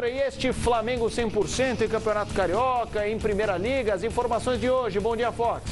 Boaventura, e este Flamengo 100% em Campeonato Carioca, em Primeira Liga, as informações de hoje. Bom dia, Fox.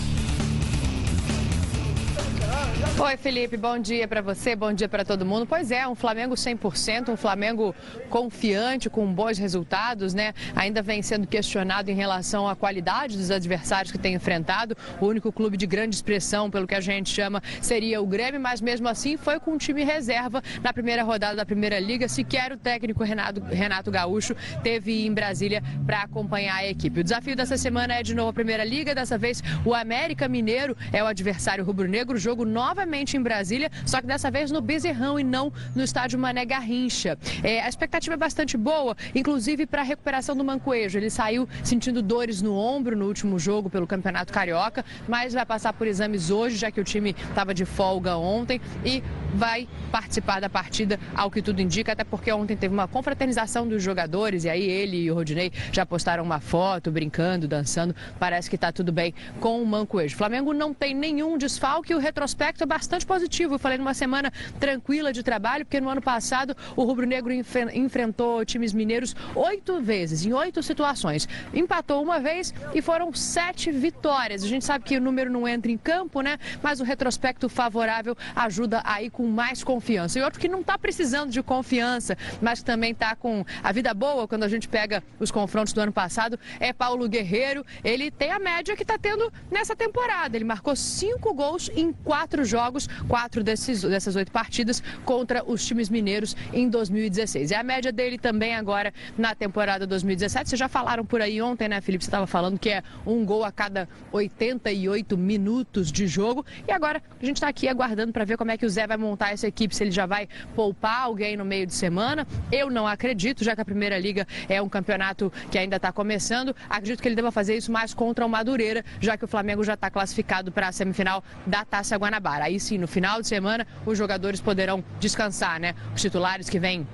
Oi, Felipe, bom dia para você, bom dia para todo mundo. Pois é, um Flamengo 100%, um Flamengo confiante, com bons resultados, né? Ainda vem sendo questionado em relação à qualidade dos adversários que tem enfrentado. O único clube de grande expressão, pelo que a gente chama, seria o Grêmio, mas mesmo assim foi com um time reserva na primeira rodada da Primeira Liga. Sequer o técnico Renato Gaúcho teve em Brasília para acompanhar a equipe. O desafio dessa semana é de novo a Primeira Liga, dessa vez o América Mineiro é o adversário rubro-negro, jogo novamente em Brasília, só que dessa vez no Bezerrão e não no estádio Mané Garrincha. A expectativa é bastante boa, inclusive para a recuperação do Mancoejo. Ele saiu sentindo dores no ombro no último jogo pelo Campeonato Carioca, mas vai passar por exames hoje, já que o time estava de folga ontem, e vai participar da partida, ao que tudo indica, até porque ontem teve uma confraternização dos jogadores, e aí ele e o Rodinei já postaram uma foto, brincando, dançando. Parece que está tudo bem com o Mancoejo. O Flamengo não tem nenhum desfalque, o retrospecto é bastante positivo. Eu falei numa semana tranquila de trabalho, porque no ano passado o rubro-negro enfrentou times mineiros 8 vezes, em 8 situações. Empatou uma vez e foram 7 vitórias. A gente sabe que o número não entra em campo, né? Mas o retrospecto favorável ajuda a ir com mais confiança. E outro que não está precisando de confiança, mas que também está com a vida boa quando a gente pega os confrontos do ano passado, é Paulo Guerreiro. Ele tem a média que está tendo nessa temporada. Ele marcou 5 gols em 4 jogos, 4 dessas 8 partidas contra os times mineiros em 2016. É a média dele também agora na temporada 2017. Vocês já falaram por aí ontem, né, Felipe? Você estava falando que é um gol a cada 88 minutos de jogo. E agora a gente está aqui aguardando para ver como é que o Zé vai montar essa equipe, se ele já vai poupar alguém no meio de semana. Eu não acredito, já que a Primeira Liga é um campeonato que ainda está começando. Acredito que ele deva fazer isso mais contra o Madureira, já que o Flamengo já está classificado para a semifinal da Taça Guanabara. Aí sim, no final de semana, os jogadores poderão descansar, né? Os titulares que vêm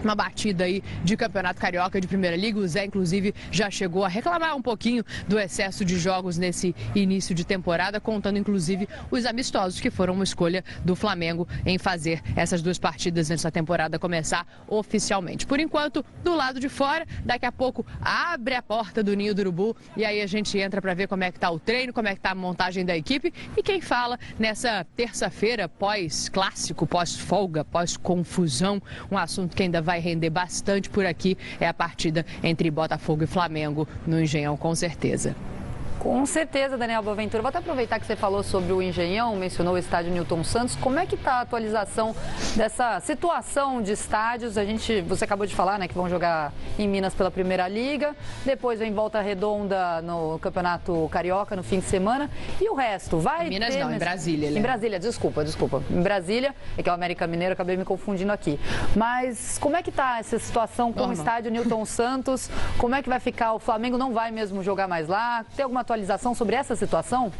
uma batida aí de Campeonato Carioca de Primeira Liga. O Zé, inclusive, já chegou a reclamar um pouquinho do excesso de jogos nesse início de temporada, contando, inclusive, os amistosos, que foram uma escolha do Flamengo em fazer essas 2 partidas antes da temporada começar oficialmente. Por enquanto, do lado de fora, daqui a pouco abre a porta do Ninho do Urubu e aí a gente entra para ver como é que tá o treino, como é que tá a montagem da equipe. E quem fala nessa terça-feira, pós-clássico, pós-folga, pós-confusão, um assunto que ainda vai render bastante por aqui, é a partida entre Botafogo e Flamengo no Engenhão, com certeza. Com certeza, Daniel Boaventura. Vou até aproveitar que você falou sobre o Engenhão, mencionou o estádio Newton Santos. Como é que está a atualização dessa situação de estádios? Você acabou de falar, né, que vão jogar em Minas pela Primeira Liga, depois vem Volta Redonda no Campeonato Carioca no fim de semana. E o resto? Vai em Minas ter... não, em Brasília. Em Brasília, desculpa. Em Brasília, é que é o América Mineiro, acabei me confundindo aqui. Mas como é que está essa situação com o estádio Newton Santos? Como é que vai ficar? O Flamengo não vai mesmo jogar mais lá? Tem alguma atualização sobre essa situação?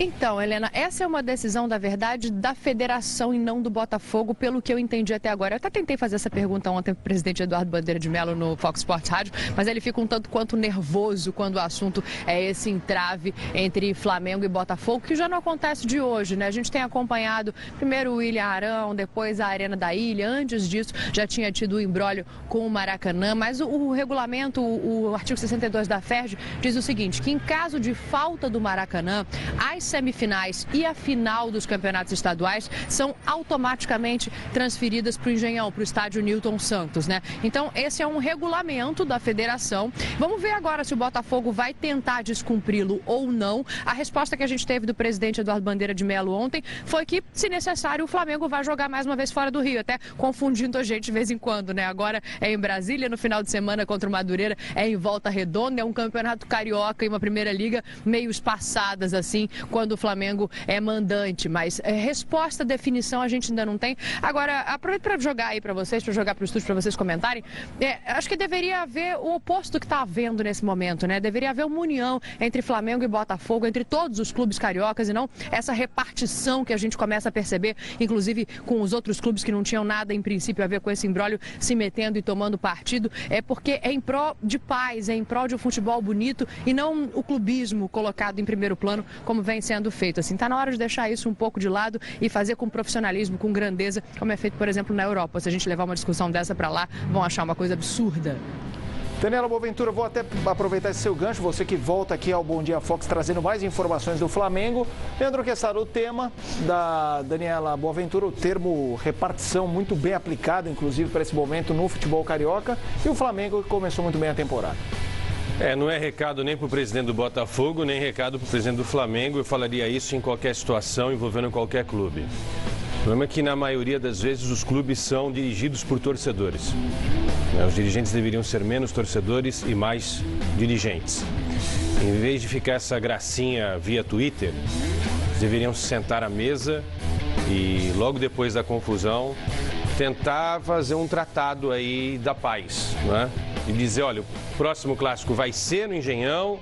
Então, Helena, essa é uma decisão, da verdade, da federação e não do Botafogo, pelo que eu entendi até agora. Eu até tentei fazer essa pergunta ontem para o presidente Eduardo Bandeira de Mello no Fox Sports Rádio, mas ele fica um tanto quanto nervoso quando o assunto é esse entrave entre Flamengo e Botafogo, que já não acontece de hoje, né? A gente tem acompanhado primeiro o William Arão, depois a Arena da Ilha. Antes disso, já tinha tido o imbróglio com o Maracanã, mas o regulamento, o artigo 62 da FERJ, diz o seguinte, que em caso de falta do Maracanã, as semifinais e a final dos campeonatos estaduais são automaticamente transferidas para o Engenhão, para o estádio Newton Santos, né? Então, esse é um regulamento da federação. Vamos ver agora se o Botafogo vai tentar descumpri-lo ou não. A resposta que a gente teve do presidente Eduardo Bandeira de Mello ontem foi que, se necessário, o Flamengo vai jogar mais uma vez fora do Rio, até confundindo a gente de vez em quando, né? Agora é em Brasília, no final de semana contra o Madureira é em Volta Redonda, é um campeonato carioca e uma Primeira Liga meio espaçadas, assim, quando o Flamengo é mandante, mas resposta, definição a gente ainda não tem. Agora, aproveito para jogar aí para vocês, para jogar para o estúdio, para vocês comentarem. Acho que deveria haver o oposto que está havendo nesse momento, né? Deveria haver uma união entre Flamengo e Botafogo, entre todos os clubes cariocas, e não essa repartição que a gente começa a perceber, inclusive com os outros clubes que não tinham nada em princípio a ver com esse imbróglio, se metendo e tomando partido. É porque é em prol de paz, é em prol de um futebol bonito e não o clubismo colocado em primeiro plano, como vem vem sendo feito. Assim, está na hora de deixar isso um pouco de lado e fazer com profissionalismo, com grandeza, como é feito, por exemplo, na Europa. Se a gente levar uma discussão dessa para lá, vão achar uma coisa absurda. Daniela Boaventura, vou até aproveitar esse seu gancho, você que volta aqui ao Bom Dia Fox trazendo mais informações do Flamengo. Leandro Quezada, o tema da Daniela Boaventura, o termo repartição muito bem aplicado, inclusive para esse momento no futebol carioca, e o Flamengo começou muito bem a temporada. Não é recado nem para o presidente do Botafogo, nem recado para o presidente do Flamengo. Eu falaria isso em qualquer situação envolvendo qualquer clube. O problema é que, na maioria das vezes, os clubes são dirigidos por torcedores. Os dirigentes deveriam ser menos torcedores e mais dirigentes. Em vez de ficar essa gracinha via Twitter, eles deveriam se sentar à mesa e, logo depois da confusão, tentar fazer um tratado aí da paz, né? E dizer, olha, o próximo clássico vai ser no Engenhão,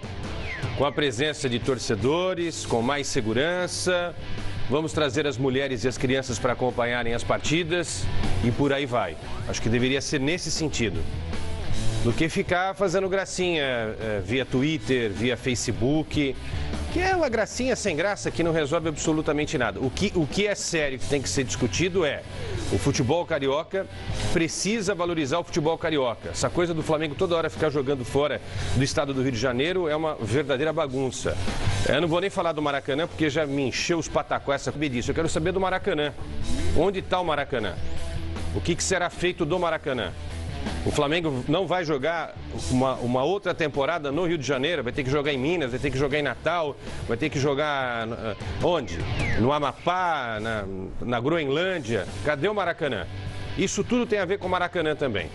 com a presença de torcedores, com mais segurança. Vamos trazer as mulheres e as crianças para acompanharem as partidas e por aí vai. Acho que deveria ser nesse sentido. Do que ficar fazendo gracinha via Twitter, via Facebook, que é uma gracinha sem graça que não resolve absolutamente nada. O que é sério que tem que ser discutido é o futebol carioca precisa valorizar o futebol carioca. Essa coisa do Flamengo toda hora ficar jogando fora do estado do Rio de Janeiro é uma verdadeira bagunça. Eu não vou nem falar do Maracanã porque já me encheu os pataquás saber disso. Eu quero saber do Maracanã. Onde está o Maracanã? O que será feito do Maracanã? O Flamengo não vai jogar uma outra temporada no Rio de Janeiro, vai ter que jogar em Minas, vai ter que jogar em Natal, vai ter que jogar onde? No Amapá, na Groenlândia. Cadê o Maracanã? Isso tudo tem a ver com o Maracanã também.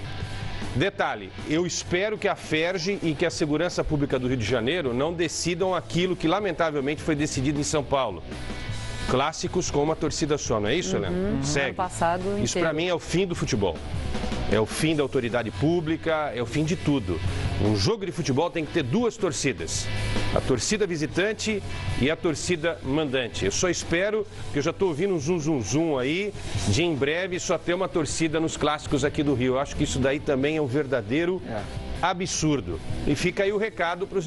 Detalhe, eu espero que a FERJ e que a Segurança Pública do Rio de Janeiro não decidam aquilo que lamentavelmente foi decidido em São Paulo. Clássicos com uma torcida só, não é isso, né? Segue. Isso para mim é o fim do futebol. É o fim da autoridade pública, é o fim de tudo. Um jogo de futebol tem que ter duas torcidas. A torcida visitante e a torcida mandante. Eu só espero, que eu já estou ouvindo um zum aí, de em breve só ter uma torcida nos clássicos aqui do Rio. Eu acho que isso daí também é um verdadeiro absurdo. E fica aí o recado para os